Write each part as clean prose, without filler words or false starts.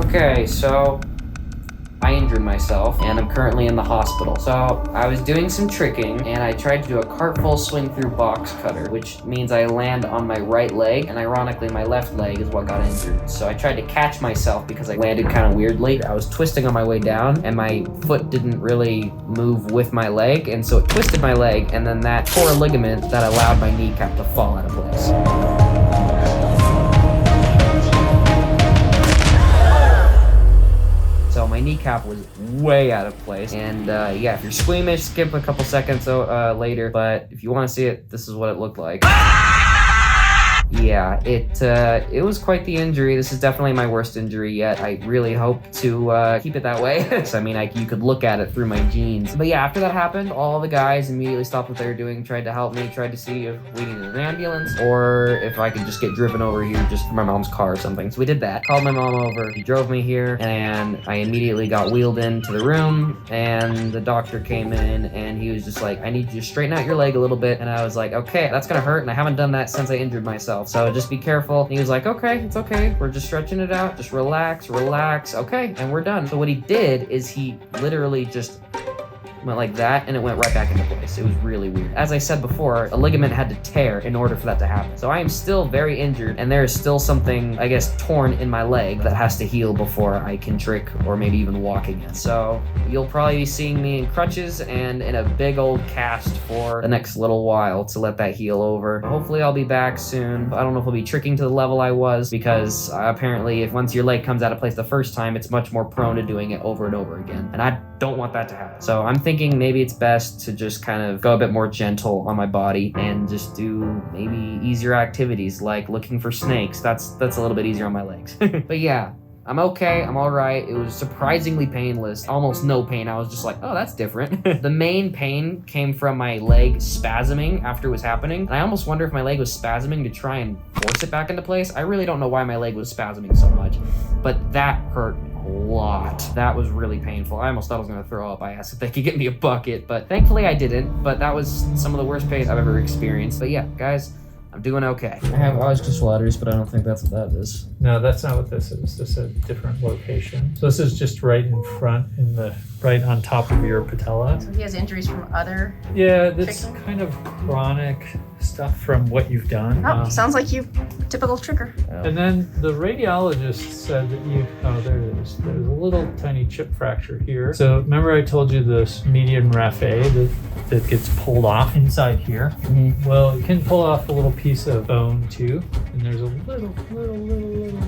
Okay, so I injured myself and I'm currently in the hospital. So I was doing some tricking and I tried to do a cartful swing through box cutter, which means I land on my right leg, and ironically my left leg is what got injured. So I tried to catch myself because I landed kind of weirdly. I was twisting on my way down and my foot didn't really move with my leg, and so it twisted my leg, and then that tore a ligament that allowed my kneecap to fall out of place. So my kneecap was way out of place, and yeah, if you're squeamish, skip a couple seconds later, but if you want to see it, this is what it looked like. Yeah, it was quite the injury. This is definitely my worst injury yet. I really hope to keep it that way. So, I mean, you could look at it through my jeans. But yeah, after that happened, all the guys immediately stopped what they were doing, tried to help me, tried to see if we needed an ambulance or if I could just get driven over here just for my mom's car or something. So we did that. Called my mom over. He drove me here, and I immediately got wheeled into the room, and the doctor came in, and he was just like, I need you to straighten out your leg a little bit. And I was like, okay, that's gonna hurt, and I haven't done that since I injured myself. So just be careful. And he was like, okay, it's okay. We're just stretching it out. Just relax, relax. Okay, and we're done. So what he did is he literally just went like that, and it went right back into place. It was really weird. As I said before, a ligament had to tear in order for that to happen. So I am still very injured, and there is still something, I guess, torn in my leg that has to heal before I can trick or maybe even walk again. So you'll probably be seeing me in crutches and in a big old cast for the next little while to let that heal over. Hopefully I'll be back soon. I don't know if I'll be tricking to the level I was, because apparently if once your leg comes out of place the first time, it's much more prone to doing it over and over again. And I don't want that to happen. So I'm thinking maybe it's best to just kind of go a bit more gentle on my body and just do maybe easier activities like looking for snakes. That's a little bit easier on my legs. But yeah, I'm okay, I'm all right. It was surprisingly painless, almost no pain. I was just like, oh, that's different. The main pain came from my leg spasming after it was happening. And I almost wonder if my leg was spasming to try and force it back into place. I really don't know why my leg was spasming so much, but that hurt a lot. That was really painful. I almost thought I was gonna throw up. I asked if they could get me a bucket, but thankfully I didn't. But that was some of the worst pain I've ever experienced. But yeah, guys, I'm doing okay. I have osgood arteries, but I don't think that's what that is. No, that's not what this is. This is a different location. So this is just right in front, right on top of your patella. So he has injuries from other. Yeah, that's tricking? kind of chronic stuff from what you've done. Oh, sounds like you, typical tricker. And then the radiologist said that there it is. There's a little tiny chip fracture here. So remember I told you this median raphe that gets pulled off inside here? Mm-hmm. Well, it can pull off a little piece of bone too. And there's a little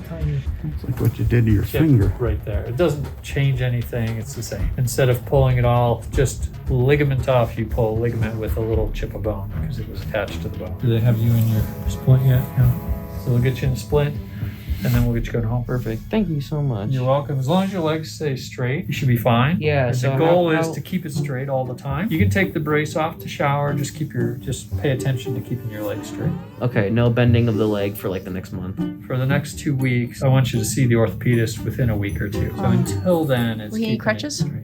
tiny It's like what you did to your chip finger. right there. It doesn't change anything. It's the same. Instead of pulling it all, just ligament off, you pull a ligament with a little chip of bone because it was attached to the bone. Do they have you in your splint yet? No. So we'll get you in splint, and then we'll get you going home. Perfect. Thank you so much. You're welcome. As long as your legs stay straight, you should be fine. Yeah, And so the goal how- is to keep it straight all the time. You can take the brace off to shower. Just pay attention to keeping your legs straight. Okay, no bending of the leg for like the next month. For the next 2 weeks, I want you to see the orthopedist within a week or two. So until then, it's Will he need keeping it crutches? straight.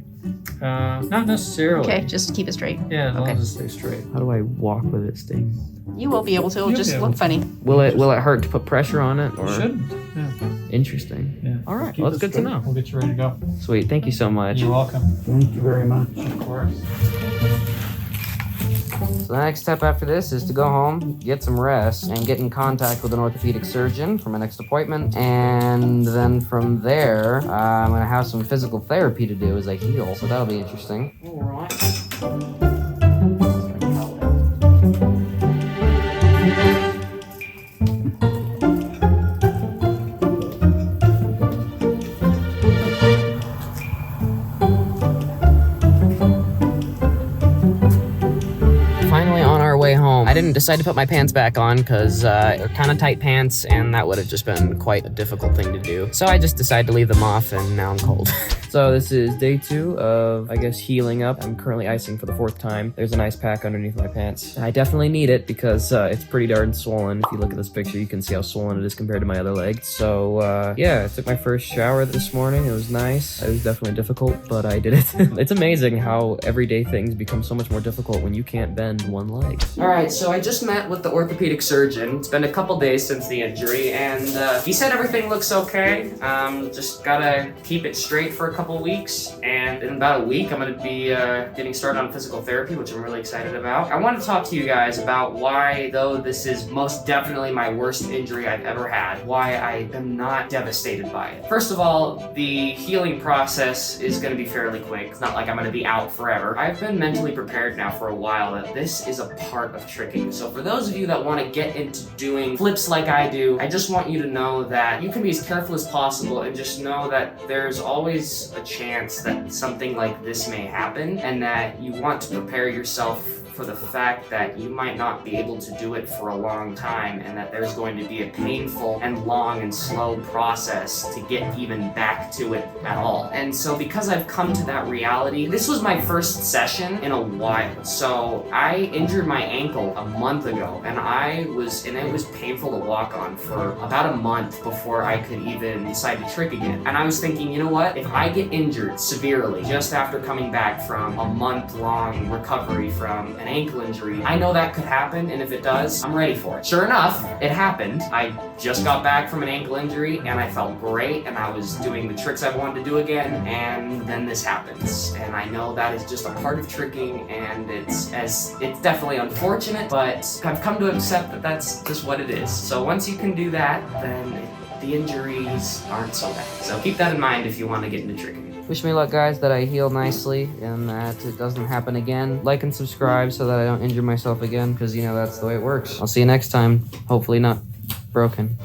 Not necessarily. Okay, just keep it straight. Yeah, as long Okay. as it stays straight. How do I walk with it staying? You will be able to. It'll You'll just be look able funny. Will it hurt to put pressure on it, or? Shouldn't. Yeah. Interesting. Yeah. All right, Keep well, that's it good to straight. know. We'll get you ready to go. Sweet, thank you so much. You're welcome. Thank you very much. Of course. So the next step after this is to go home, get some rest, and get in contact with an orthopedic surgeon for my next appointment. And then from there, I'm gonna have some physical therapy to do as I heal, so that'll be interesting. All right. Finally on our way home. I didn't decide to put my pants back on because they're kind of tight pants, and that would have just been quite a difficult thing to do. So I just decided to leave them off, and now I'm cold. So this is day 2 of, I guess, healing up. I'm currently icing for the 4th time. There's an ice pack underneath my pants. I definitely need it because it's pretty darn swollen. If you look at this picture, you can see how swollen it is compared to my other leg. So yeah, I took my first shower this morning. It was nice. It was definitely difficult, but I did it. It's amazing how everyday things become so much more difficult when you can't bend one leg. All right, so I just just met with the orthopedic surgeon. It's been a couple days since the injury, and he said everything looks okay. Just gotta keep it straight for a couple weeks, and in about a week, I'm gonna be getting started on physical therapy, which I'm really excited about. I want to talk to you guys about why, though this is most definitely my worst injury I've ever had, why I am not devastated by it. First of all, the healing process is gonna be fairly quick. It's not like I'm gonna be out forever. I've been mentally prepared now for a while that this is a part of tricking. So for those of you that want to get into doing flips like I do, I just want you to know that you can be as careful as possible and just know that there's always a chance that something like this may happen, and that you want to prepare yourself for the fact that you might not be able to do it for a long time, and that there's going to be a painful and long and slow process to get even back to it at all. And so because I've come to that reality, this was my first session in a while. So I injured my ankle a month ago, and it was painful to walk on for about a month before I could even decide to trick again. And I was thinking, you know what? If I get injured severely just after coming back from a month-long recovery from an ankle injury, I know that could happen, and if it does, I'm ready for it. Sure enough, it happened. I just got back from an ankle injury, and I felt great, and I was doing the tricks I wanted to do again, and then this happens. And I know that is just a part of tricking, and it's definitely unfortunate, but I've come to accept that that's just what it is. So once you can do that, then the injuries aren't so bad. So keep that in mind if you want to get into tricking. Wish me luck, guys, that I heal nicely and that it doesn't happen again. Like and subscribe so that I don't injure myself again, because, you know, that's the way it works. I'll see you next time. Hopefully not broken.